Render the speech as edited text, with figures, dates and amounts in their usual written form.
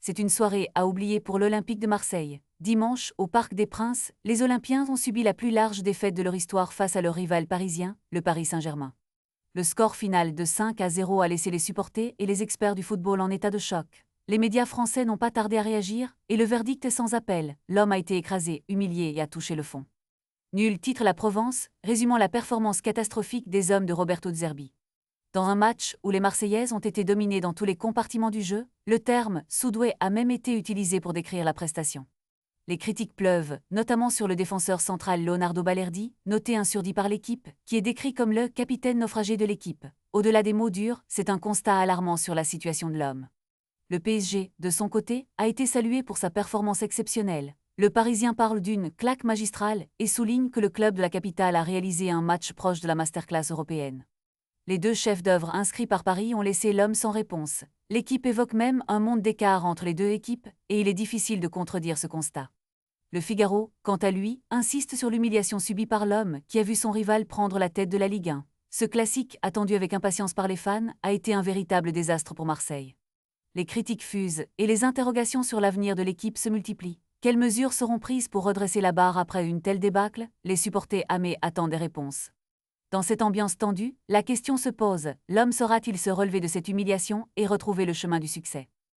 c'est une soirée à oublier pour l'Olympique de Marseille. Dimanche, au Parc des Princes, les Olympiens ont subi la plus large défaite de leur histoire face à leur rival parisien, le Paris Saint-Germain. Le score final de 5-0 a laissé les supporters et les experts du football en état de choc. Les médias français n'ont pas tardé à réagir, et le verdict est sans appel. L'homme a été écrasé, humilié et a touché le fond. Nul, titre la Provence, résumant la performance catastrophique des hommes de Roberto De Zerbi. Dans un match où les Marseillaises ont été dominées dans tous les compartiments du jeu, le terme « soudoué » a même été utilisé pour décrire la prestation. Les critiques pleuvent, notamment sur le défenseur central Leonardo Balerdi, noté un surdi par l'équipe, qui est décrit comme le « capitaine naufragé de l'équipe ». Au-delà des mots durs, c'est un constat alarmant sur la situation de l'homme. Le PSG, de son côté, a été salué pour sa performance exceptionnelle. Le Parisien parle d'une « claque magistrale » et souligne que le club de la capitale a réalisé un match proche de la masterclass européenne. Les deux chefs d'œuvre inscrits par Paris ont laissé l'homme sans réponse. L'équipe évoque même un monde d'écart entre les deux équipes, et il est difficile de contredire ce constat. Le Figaro, quant à lui, insiste sur l'humiliation subie par l'homme qui a vu son rival prendre la tête de la Ligue 1. Ce classique, attendu avec impatience par les fans, a été un véritable désastre pour Marseille. Les critiques fusent et les interrogations sur l'avenir de l'équipe se multiplient. Quelles mesures seront prises pour redresser la barre après une telle débâcle? Les supporters amés attendent des réponses. Dans cette ambiance tendue, la question se pose, l'homme saura-t-il se relever de cette humiliation et retrouver le chemin du succès?